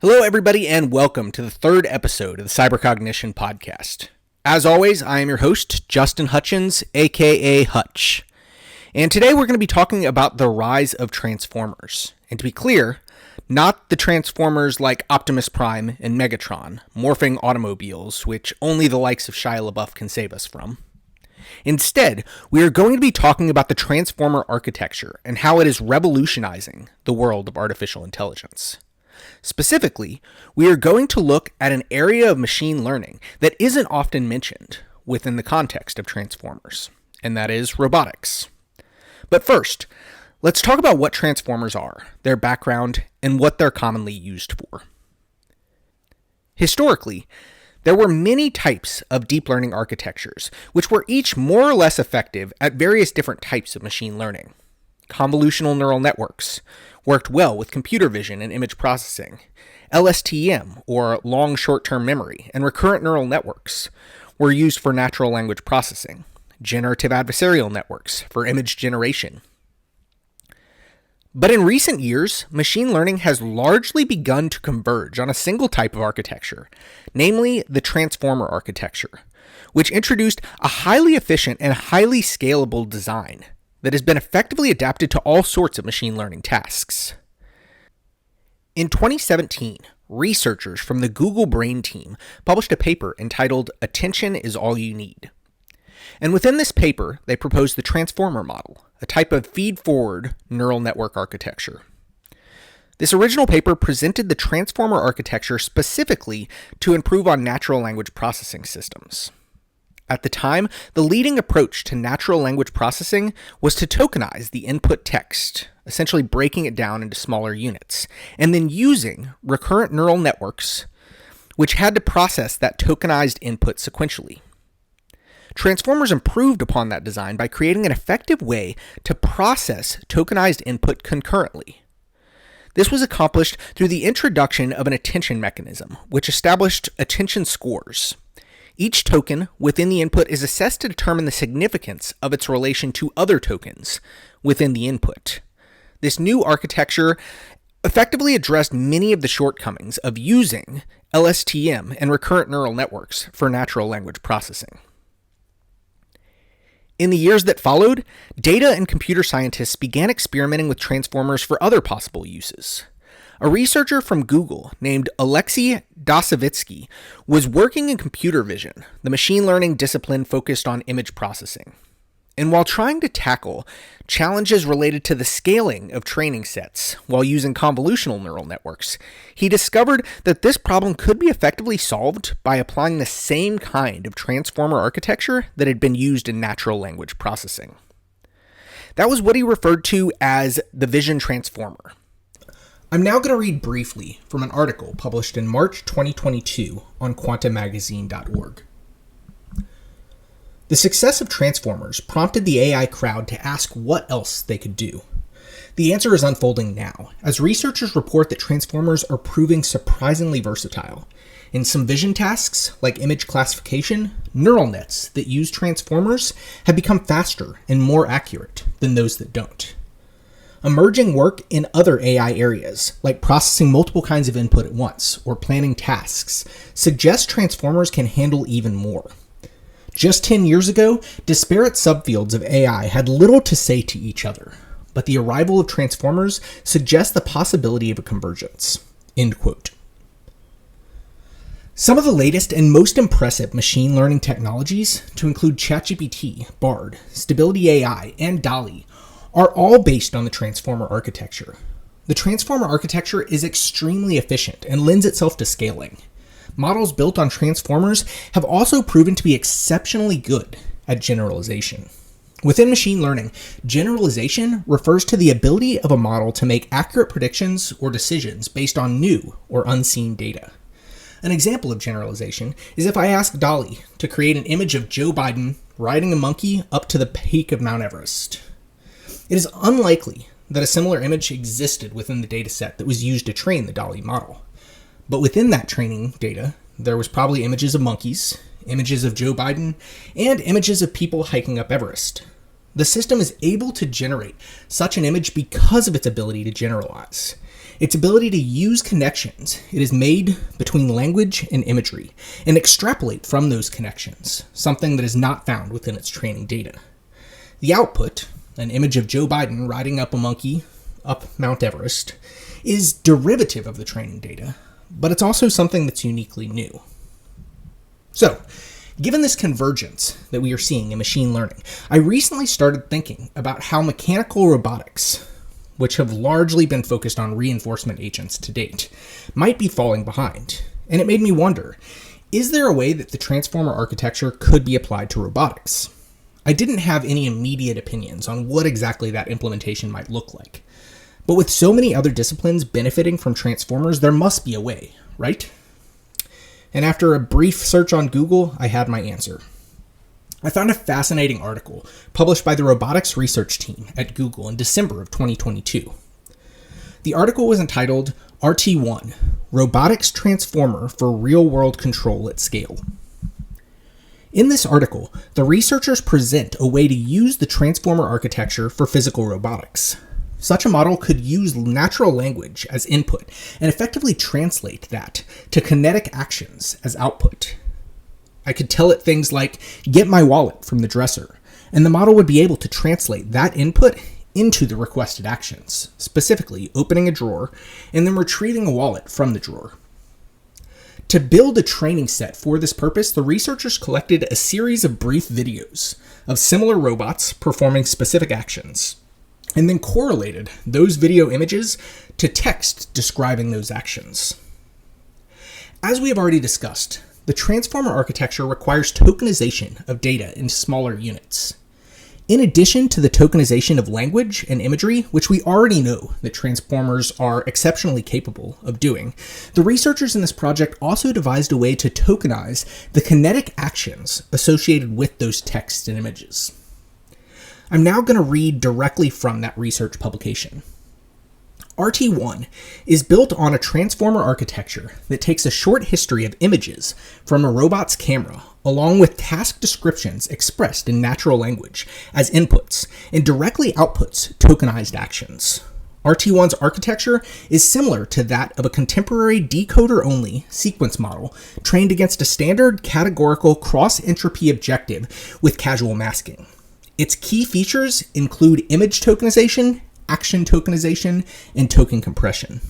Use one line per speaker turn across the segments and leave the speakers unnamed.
Hello, everybody, and welcome to the third episode of the Cognition podcast. As always, I am your host, Justin Hutchins, aka Hutch. And today we're going to be talking about the rise of Transformers. And to be clear, not the Transformers like Optimus Prime and Megatron, morphing automobiles, which only the likes of Shia LaBeouf can save us from. Instead, we are going to be talking about the Transformer architecture and how it is revolutionizing the world of artificial intelligence. Specifically, we are going to look at an area of machine learning that isn't often mentioned within the context of Transformers, and that is robotics. But first, let's talk about what Transformers are, their background, and what they're commonly used for. Historically, there were many types of deep learning architectures, which were each more or less effective at various different types of machine learning. Convolutional neural networks worked well with computer vision and image processing. LSTM, or long short-term memory, and recurrent neural networks were used for natural language processing. Generative adversarial networks for image generation. But in recent years, machine learning has largely begun to converge on a single type of architecture, namely the transformer architecture, which introduced a highly efficient and highly scalable design that has been effectively adapted to all sorts of machine learning tasks. In 2017, researchers from the Google Brain team published a paper entitled "Attention is All You Need." And within this paper, they proposed the transformer model, a type of feed-forward neural network architecture. This original paper presented the transformer architecture specifically to improve on natural language processing systems. At the time, the leading approach to natural language processing was to tokenize the input text, essentially breaking it down into smaller units, and then using recurrent neural networks, which had to process that tokenized input sequentially. Transformers improved upon that design by creating an effective way to process tokenized input concurrently. This was accomplished through the introduction of an attention mechanism, which established attention scores. Each token within the input is assessed to determine the significance of its relation to other tokens within the input. This new architecture effectively addressed many of the shortcomings of using LSTM and recurrent neural networks for natural language processing. In the years that followed, data and computer scientists began experimenting with transformers for other possible uses. A researcher from Google named Alexei Dasovitsky was working in computer vision, the machine learning discipline focused on image processing. And while trying to tackle challenges related to the scaling of training sets while using convolutional neural networks, he discovered that this problem could be effectively solved by applying the same kind of transformer architecture that had been used in natural language processing. That was what he referred to as the vision transformer. I'm now going to read briefly from an article published in March 2022 on quantummagazine.org. The success of Transformers prompted the AI crowd to ask what else they could do. The answer is unfolding now, as researchers report that Transformers are proving surprisingly versatile. In some vision tasks, like image classification, neural nets that use Transformers have become faster and more accurate than those that don't. Emerging work in other AI areas, like processing multiple kinds of input at once or planning tasks, suggests Transformers can handle even more. Just 10 years ago, disparate subfields of AI had little to say to each other, but the arrival of Transformers suggests the possibility of a convergence. End quote. Some of the latest and most impressive machine learning technologies, to include ChatGPT, Bard, Stability AI, and DALL-E, are all based on the transformer architecture. The transformer architecture is extremely efficient and lends itself to scaling. Models built on transformers have also proven to be exceptionally good at generalization. Within machine learning, generalization refers to the ability of a model to make accurate predictions or decisions based on new or unseen data. An example of generalization is if I ask DALL-E to create an image of Joe Biden riding a monkey up to the peak of Mount Everest. It is unlikely that a similar image existed within the dataset that was used to train the DALL-E model. But within that training data, there was probably images of monkeys, images of Joe Biden, and images of people hiking up Everest. The system is able to generate such an image because of its ability to generalize. its ability to use connections it has made between language and imagery and extrapolate from those connections, something that is not found within its training data. The output, an image of Joe Biden riding up a monkey up Mount Everest, is derivative of the training data, but it's also something that's uniquely new. So, given this convergence that we are seeing in machine learning, I recently started thinking about how mechanical robotics, which have largely been focused on reinforcement agents to date, might be falling behind. And it made me wonder, is there a way that the transformer architecture could be applied to robotics? I didn't have any immediate opinions on what exactly that implementation might look like. But with so many other disciplines benefiting from transformers, there must be a way, right? And after a brief search on Google, I had my answer. I found a fascinating article published by the robotics research team at Google in December of 2022. The article was entitled RT1, Robotics Transformer for Real-World Control at Scale. In this article, the researchers present a way to use the transformer architecture for physical robotics. Such a model could use natural language as input and effectively translate that to kinetic actions as output. I could tell it things like, "Get my wallet from the dresser," and the model would be able to translate that input into the requested actions, specifically opening a drawer and then retrieving a wallet from the drawer. To build a training set for this purpose, the researchers collected a series of brief videos of similar robots performing specific actions, and then correlated those video images to text describing those actions. As we have already discussed, the transformer architecture requires tokenization of data into smaller units. In addition to the tokenization of language and imagery, which we already know that transformers are exceptionally capable of doing, the researchers in this project also devised a way to tokenize the kinetic actions associated with those texts and images. I'm now going to read directly from that research publication. RT1 is built on a transformer architecture that takes a short history of images from a robot's camera, along with task descriptions expressed in natural language as inputs, and directly outputs tokenized actions. RT1's architecture is similar to that of a contemporary decoder-only sequence model trained against a standard categorical cross-entropy objective with casual masking. Its key features include image tokenization, action tokenization, and token compression.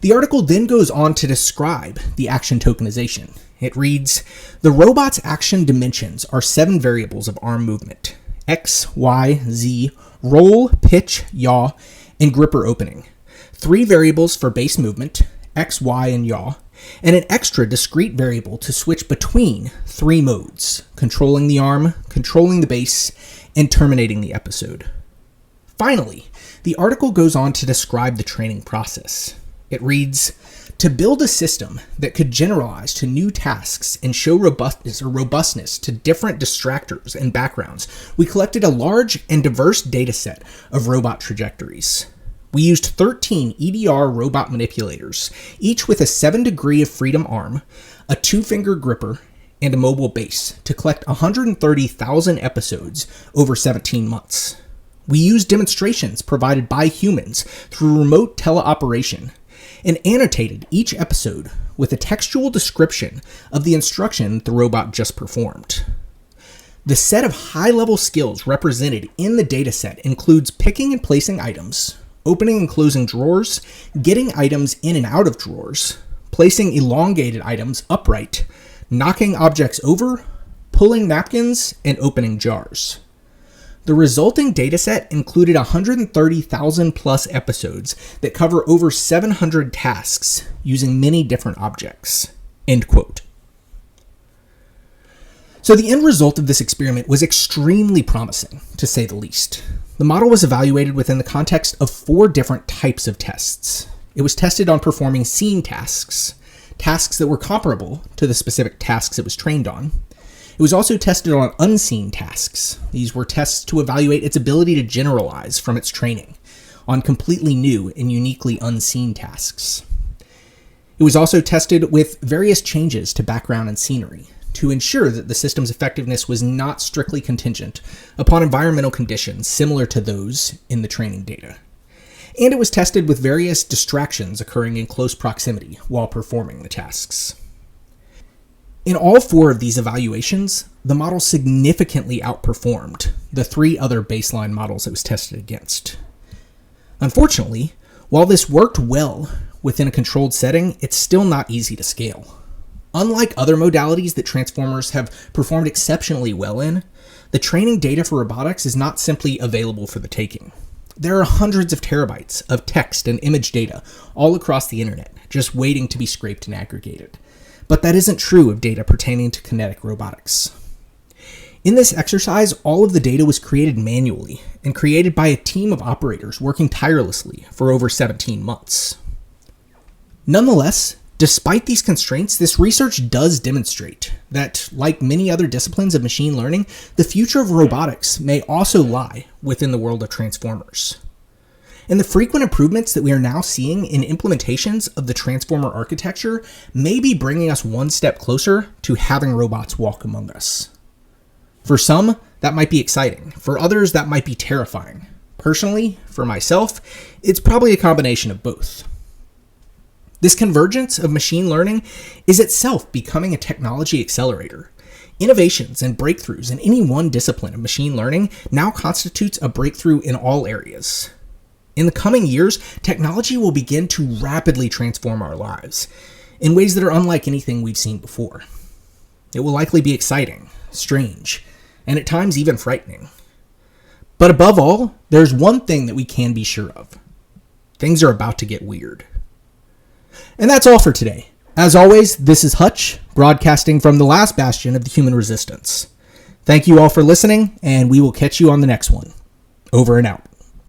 The article then goes on to describe the action tokenization. It reads, "The robot's action dimensions are 7 variables of arm movement: X, Y, Z, roll, pitch, yaw, and gripper opening. 3 variables for base movement, X, Y, and yaw, and an extra discrete variable to switch between 3 modes: controlling the arm, controlling the base, and terminating the episode." Finally, the article goes on to describe the training process. It reads, "To build a system that could generalize to new tasks and show robustness to different distractors and backgrounds, we collected a large and diverse dataset of robot trajectories. We used 13 EDR robot manipulators, each with a 7-degree of freedom arm, a 2-finger gripper, and a mobile base to collect 130,000 episodes over 17 months. We used demonstrations provided by humans through remote teleoperation and annotated each episode with a textual description of the instruction the robot just performed. The set of high-level skills represented in the dataset includes picking and placing items, opening and closing drawers, getting items in and out of drawers, placing elongated items upright, knocking objects over, pulling napkins, and opening jars. The resulting dataset included 130,000 plus episodes that cover over 700 tasks using many different objects." End quote. So the end result of this experiment was extremely promising, to say the least. The model was evaluated within the context of 4 different types of tests. It was tested on performing seen tasks, tasks that were comparable to the specific tasks it was trained on. It was also tested on unseen tasks. These were tests to evaluate its ability to generalize from its training on completely new and uniquely unseen tasks. It was also tested with various changes to background and scenery to ensure that the system's effectiveness was not strictly contingent upon environmental conditions similar to those in the training data. and it was tested with various distractions occurring in close proximity while performing the tasks. In all 4 of these evaluations, the model significantly outperformed the 3 other baseline models it was tested against. Unfortunately, while this worked well within a controlled setting, it's still not easy to scale. Unlike other modalities that transformers have performed exceptionally well in, the training data for robotics is not simply available for the taking. There are hundreds of terabytes of text and image data all across the internet, just waiting to be scraped and aggregated. But that isn't true of data pertaining to kinetic robotics. In this exercise, all of the data was created manually and created by a team of operators working tirelessly for over 17 months. Nonetheless, despite these constraints, this research does demonstrate that, like many other disciplines of machine learning, the future of robotics may also lie within the world of transformers. And the frequent improvements that we are now seeing in implementations of the transformer architecture may be bringing us one step closer to having robots walk among us. For some, that might be exciting. For others, that might be terrifying. Personally, for myself, it's probably a combination of both. This convergence of machine learning is itself becoming a technology accelerator. Innovations and breakthroughs in any one discipline of machine learning now constitutes a breakthrough in all areas. In the coming years, technology will begin to rapidly transform our lives in ways that are unlike anything we've seen before. It will likely be exciting, strange, and at times even frightening. But above all, there's one thing that we can be sure of. Things are about to get weird. And that's all for today. As always, this is Hutch, broadcasting from the last bastion of the human resistance. Thank you all for listening, and we will catch you on the next one. Over and out.